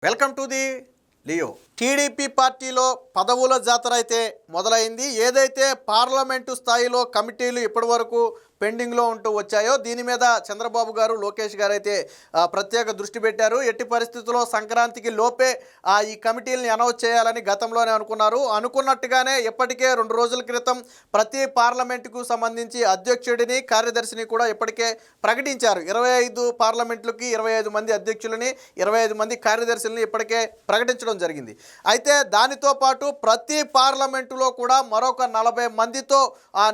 Welcome to the Leo. TDP పార్టీలో పదవుల జాతర అయితే మొదలైంది. ఏదైతే పార్లమెంటు స్థాయిలో కమిటీలు ఇప్పటివరకు పెండింగ్లో ఉంటూ వచ్చాయో దీని మీద చంద్రబాబు గారు, లోకేష్ గారు అయితే ప్రత్యేక దృష్టి పెట్టారు. ఎట్టి పరిస్థితుల్లో సంక్రాంతికి లోపే ఈ కమిటీలని అనౌన్స్ చేయాలని గతంలోనే అనుకున్నారు. అనుకున్నట్టుగానే ఇప్పటికే 2 రోజుల క్రితం ప్రతి పార్లమెంటుకు సంబంధించి అధ్యక్షుడిని, కార్యదర్శిని కూడా ఇప్పటికే ప్రకటించారు. 25 పార్లమెంట్లకి 25 మంది అధ్యక్షులని, 25 మంది కార్యదర్శులని ఇప్పటికే ప్రకటించడం జరిగింది. అయితే దానితో పాటు ప్రతి పార్లమెంటులో కూడా మరొక 40 మందితో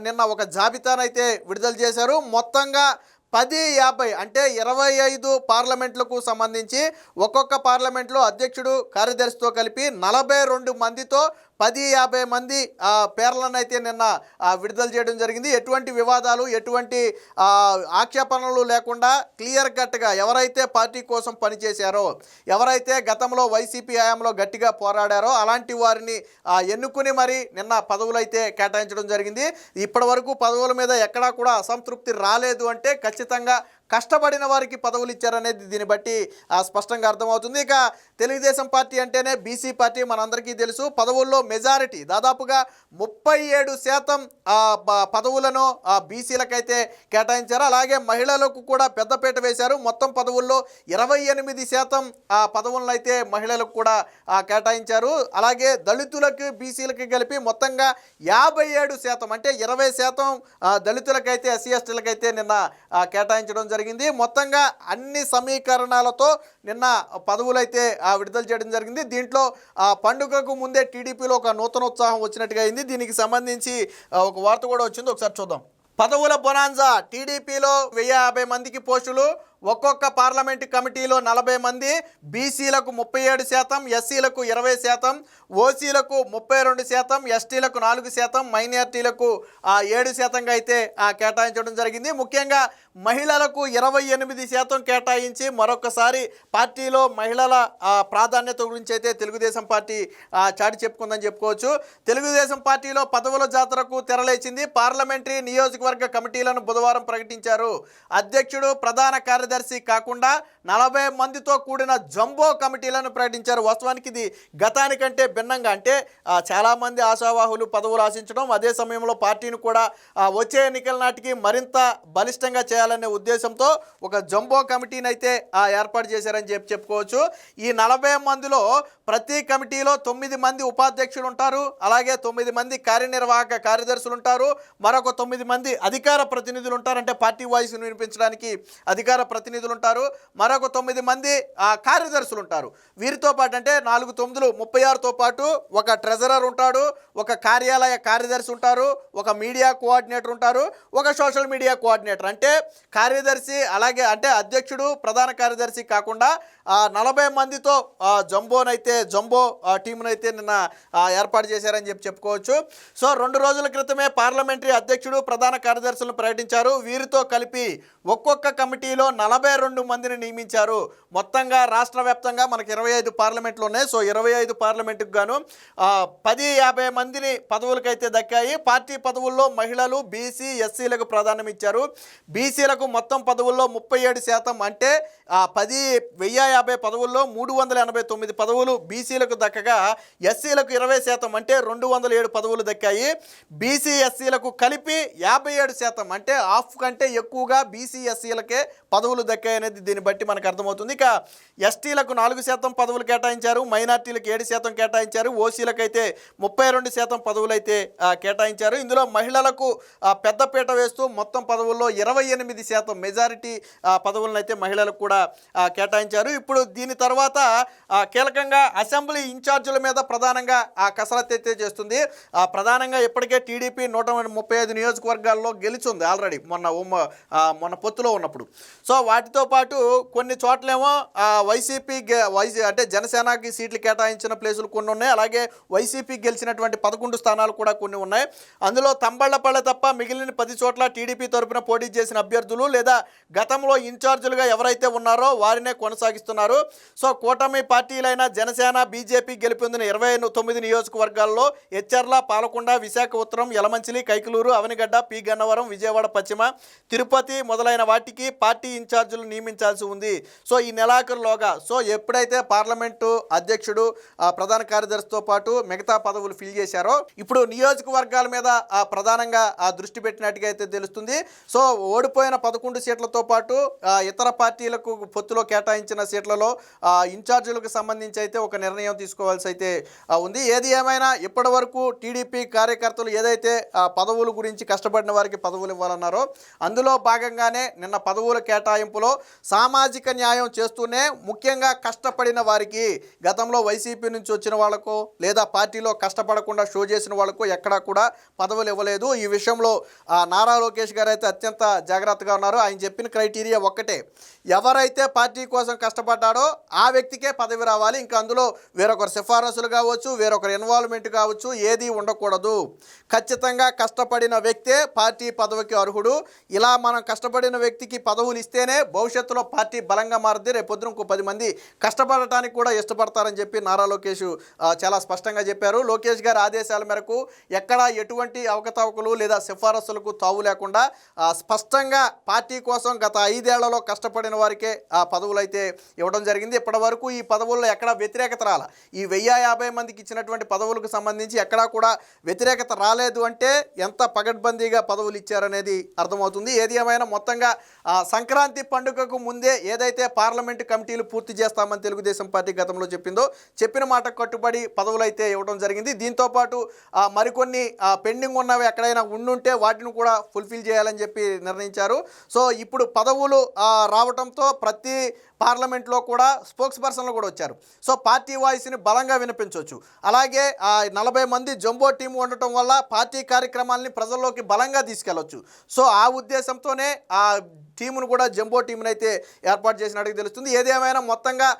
నిన్న ఒక జాబితానైతే విడుదల చేశారు. మొత్తంగా 10-50 అంటే 25 పార్లమెంట్లకు సంబంధించి ఒక్కొక్క పార్లమెంట్లో అధ్యక్షుడు, కార్యదర్శితో కలిపి 42 మందితో 10-50 మంది పేర్లను అయితే నిన్న విడుదల చేయడం జరిగింది. ఎటువంటి వివాదాలు, ఎటువంటి ఆక్షేపణలు లేకుండా క్లియర్ కట్గా ఎవరైతే పార్టీ కోసం పనిచేశారో, ఎవరైతే గతంలో వైసీపీ హయాంలో గట్టిగా పోరాడారో అలాంటి వారిని ఎన్నుకుని మరి నిన్న పదవులు అయితే కేటాయించడం జరిగింది. ఇప్పటి వరకు పదవుల మీద ఎక్కడా కూడా అసంతృప్తి రాలేదు అంటే ఖచ్చితంగా కష్టపడిన వారికి పదవులు ఇచ్చారనేది దీన్ని బట్టి స్పష్టంగా అర్థమవుతుంది. ఇక తెలుగుదేశం పార్టీ అంటేనే బీసీ పార్టీ, మనందరికీ తెలుసు. పదవుల్లో మెజారిటీ దాదాపుగా 37% పదవులను బీసీలకైతే కేటాయించారు. అలాగే మహిళలకు కూడా పెద్దపీట వేశారు. మొత్తం పదవుల్లో 28% పదవులను అయితే మహిళలకు కూడా కేటాయించారు. అలాగే దళితులకు, బీసీలకి కలిపి మొత్తంగా 57% అంటే 20% దళితులకైతే, ఎస్సీ ఎస్టీలకైతే నిన్న కేటాయించడం జరిగింది. మొత్తంగా అన్ని సమీకరణాలతో నిన్న పదవులైతే విడుదల చేయడం జరిగింది. దీంట్లో పండుగకు ముందే టీడీపీలో ఒక నూతనోత్సాహం వచ్చినట్టుగా అయింది. దీనికి సంబంధించి ఒక వార్త కూడా వచ్చింది, ఒకసారి చూద్దాం. పదవుల బొనాంజా. టీడీపీలో 1050 మందికి పోస్టులు, ఒక్కొక్క పార్లమెంటు కమిటీలో 40 మంది. బీసీలకు 37%, ఎస్సీలకు 20%, ఓసీలకు 32%, ఎస్టీలకు 4%, మైనార్టీలకు 7%గా అయితే కేటాయించడం జరిగింది. ముఖ్యంగా మహిళలకు 28% కేటాయించి మరొకసారి పార్టీలో మహిళల ప్రాధాన్యత గురించి అయితే తెలుగుదేశం పార్టీ చాటి చెప్పుకుందని చెప్పుకోవచ్చు. తెలుగుదేశం పార్టీలో పదవుల జాతరకు తెరలేచింది. పార్లమెంటరీ నియోజకవర్గ కమిటీలను బుధవారం ప్రకటించారు. అధ్యక్షుడు, ప్రధాన కార్యదర్శి కాకుండా 40 మందితో కూడిన జంబో కమిటీలను ప్రకటించారు. వాస్తవానికి ఇది గతానికంటే భిన్నంగా, అంటే చాలామంది ఆశావాహులు పదవులు ఆశించడం, అదే సమయంలో పార్టీని కూడా వచ్చే ఎన్నికల నాటికి మరింత బలిష్టంగా చేయాలనే ఉద్దేశంతో ఒక జంబో కమిటీని అయితే ఏర్పాటు చేశారని చెప్పుకోవచ్చు. ఈ 40 మందిలో ప్రతి కమిటీలో 9 మంది ఉపాధ్యక్షులు ఉంటారు. అలాగే 9 మంది కార్యనిర్వాహక కార్యదర్శులు ఉంటారు. మరొక 9 మంది అధికార ప్రతినిధులు ఉంటారు. అంటే పార్టీ వాయిస్ను వినిపించడానికి అధికార ప్రతినిధులు ఉంటారు. మరొక 9 మంది కార్యదర్శులు ఉంటారు. వీరితో పాటు అంటే 4 9 36తో పాటు ఒక ట్రెజరర్ ఉంటాడు, ఒక కార్యాలయ కార్యదర్శి ఉంటారు, ఒక మీడియా కోఆర్డినేటర్ ఉంటారు, ఒక సోషల్ మీడియా కోఆర్డినేటర్. అంటే కార్యదర్శి అలాగే అంటే అధ్యక్షుడు, ప్రధాన కార్యదర్శి కాకుండా 40 మందితో జంబో టీంనైతే నిన్న ఏర్పాటు చేశారని చెప్పుకోవచ్చు. సో 2 రోజుల క్రితమే పార్లమెంటరీ అధ్యక్షుడు, ప్రధాన కార్యదర్శులను ప్రకటించారు. వీరితో కలిపి ఒక్కొక్క కమిటీలో 42 మందిని నియమించారు. మొత్తంగా రాష్ట్ర వ్యాప్తంగా మనకి 25 పార్లమెంట్లు ఉన్నాయి. సో 25 పార్లమెంటుకు గాను 10-50 మందిని పదవులకైతే దక్కాయి. పార్టీ పదవుల్లో మహిళలు, బీసీ, ఎస్సీలకు ప్రాధాన్యం ఇచ్చారు. బీసీలకు మొత్తం పదవుల్లో 37% అంటే 1050 పదవుల్లో 389 పదవులు బీసీలకు దక్కగా, ఎస్సీలకు 20% అంటే 207 పదవులు దక్కాయి. బీసీ, ఎస్సీలకు కలిపి 57% అంటే హాఫ్ కంటే ఎక్కువగా బీసీ, ఎస్సీలకే పదవులు దక్కాయి అనేది దీన్ని బట్టి మనకు అర్థమవుతుంది. ఇక ఎస్టీలకు 4% పదవులు కేటాయించారు, మైనార్టీలకు 7% కేటాయించారు, ఓసీలకు అయితే 32% పదవులు అయితే కేటాయించారు. ఇందులో మహిళలకు పెద్దపీట వేస్తూ మొత్తం పదవుల్లో 28% మెజారిటీ పదవులను అయితే మహిళలకు కూడా కేటాయించారు. ఇప్పుడు దీని తర్వాత కీలకంగా అసెంబ్లీ ఇన్ఛార్జీల మీద ప్రధానంగా కసరత్తు అయితే చేస్తుంది. ప్రధానంగా ఇప్పటికే టీడీపీ 135 నియోజకవర్గాల్లో గెలిచింది ఆల్రెడీ మొన్న పొత్తులో ఉన్నప్పుడు. సో వాటితో పాటు కొన్ని చోట్లేమో వైసీపీ అంటే జనసేనకి సీట్లు కేటాయించిన ప్లేసులు కొన్ని ఉన్నాయి. అలాగే వైసీపీ గెలిచినటువంటి 11 స్థానాలు కూడా కొన్ని ఉన్నాయి. అందులో తంబళ్లపల్లె తప్ప మిగిలిన 10 చోట్ల టీడీపీ తరపున పోటీ చేసిన అభ్యర్థులు లేదా గతంలో ఇన్ఛార్జీలుగా ఎవరైతే ఉన్నారో వారినే కొనసాగిస్తున్నారు. సో కూటమి పార్టీలైన జనసేన, బీజేపీ గెలుపొందిన 29 నియోజకవర్గాల్లో ఎచ్చర్ల, పాలకొండ, విశాఖ ఉత్తరం, యలమంచిలి, కైకలూరు, అవనిగడ్డ, పి గన్నవరం, విజయవాడ పశ్చిమ, తిరుపతి మొదలైన వాటికి పార్టీ ఇన్ఛార్జీలు నియమించాల్సి ఉంది. సో ఈ నెలాఖరులోగా ఎప్పుడైతే పార్లమెంటు అధ్యక్షుడు, ప్రధాన కార్యదర్శితో పాటు మిగతా పదవులు ఫిల్ చేశారో ఇప్పుడు నియోజకవర్గాల మీద ప్రధానంగా దృష్టి పెట్టినట్టుగా అయితే తెలుస్తుంది. సో ఓడిపోయిన 11 సీట్లతో పాటు ఇతర పార్టీలకు పొత్తులో కేటాయించిన సీట్లలో ఇన్ఛార్జీలకు సంబంధించి అయితే ఒక నిర్ణయం తీసుకోవాల్సి అయితే ఉంది. ఏది ఏమైనా ఇప్పటి వరకు టీడీపీ కార్యకర్తలు ఏదైతే పదవుల గురించి కష్టపడిన వారికి పదవులు ఇవ్వాలన్నారో అందులో భాగంగానే నిన్న పదవుల కేటాయింపులో సామాజిక న్యాయం చేస్తూనే ముఖ్యంగా కష్టపడిన వారికి, గతంలో వైసీపీ నుంచి వచ్చిన వాళ్లకు లేదా పార్టీలో కష్టపడకుండా షో చేసిన వాళ్లకు ఎక్కడా కూడా పదవులు ఇవ్వలేదు. ఈ విషయంలో నారా లోకేష్ గారు అయితే అత్యంత జాగ్రత్తగా ఉన్నారు. ఆయన చెప్పిన క్రైటీరియా ఒక్కటే, ఎవరైతే పార్టీ కోసం కష్టపడ్డాడో ఆ వ్యక్తికే పదవి రావాలి. ఇంకా అందులో వేరొకరు సిఫారసులు కావచ్చు, వేరొకరు ఇన్వాల్వ్మెంట్ కావచ్చు, ఏది ఉండకూడదు. ఖచ్చితంగా కష్టపడిన వ్యక్తే పార్టీ పదవికి అర్హుడు. ఇలా మనం కష్టపడిన వ్యక్తికి పదవులు ఇస్తేనే భవిష్యత్తులో పార్టీ బలంగా మారుద్ది. రేపొద్దున ఇంకో 10 మంది కష్టపడటానికి కూడా ఇష్టపడతారని చెప్పి నారా లోకేష్ చాలా స్పష్టంగా చెప్పారు. లోకేష్ గారి ఆదేశాల మేరకు ఎక్కడ ఎటువంటి అవకతవకలు లేదా సిఫారసులకు తావు లేకుండా స్పష్టంగా పార్టీ కోసం గత 5 ఏళ్లలో కష్టపడిన వారికే ఆ పదవులు అయితే ఇవ్వడం జరిగింది. ఇప్పటి వరకు ఈ పదవుల్లో ఎక్కడా వ్యతిరేకత రాల. ఈ 1050 మందికి ఇచ్చినటువంటి పదవులకు సంబంధించి ఎక్కడా కూడా వ్యతిరేకత రాలేదు అంటే ఎంత పగడ్బందీగా పదవులు ఇచ్చారనేది అర్థమవుతుంది. ఏది ఏమైనా మొత్తంగా సంక్రాంతి పండుగకు ముందే ఏదైతే పార్లమెంటు కమిటీలు పూర్తి చేస్తామని తెలుగుదేశం పార్టీ గతంలో చెప్పిందో చెప్పిన మాట కట్టుబడి పదవులు అయితే ఇవ్వడం జరిగింది. దీంతోపాటు మరికొన్ని పెండింగ్ ఉన్నవి ఎక్కడైనా ఉండుంటే వాటిని కూడా ఫుల్ఫిల్ చేయాలని చెప్పి నిర్ణయించారు. సో ఇప్పుడు పదవులు రావడంతో ప్రతి పార్లమెంట్లో కూడా స్పోక్స్ పర్సన్లు కూడా వచ్చారు. సో పార్టీ వాయిస్ని బలంగా వినిపించవచ్చు. అలాగే 40 మంది జంబో టీం ఉండటం వల్ల పార్టీ కార్యక్రమాలని ప్రజల్లోకి బలంగా తీసుకెళ్లొచ్చు. సో ఆ ఉద్దేశంతోనే ఆ టీమును కూడా జంబో టీంని అయితే ఏర్పాటు చేసినట్టుగా తెలుస్తుంది. ఏదేమైనా మొత్తంగా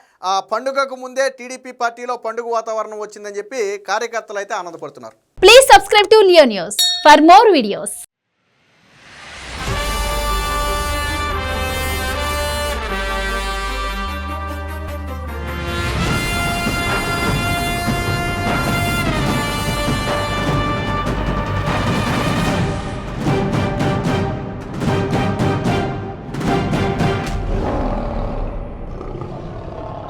పండుగకు ముందే టీడీపీ పార్టీలో పండుగ వాతావరణం వచ్చిందని చెప్పి కార్యకర్తలు అయితే ఆనందపడుతున్నారు. Please subscribe to Leo News for more videos.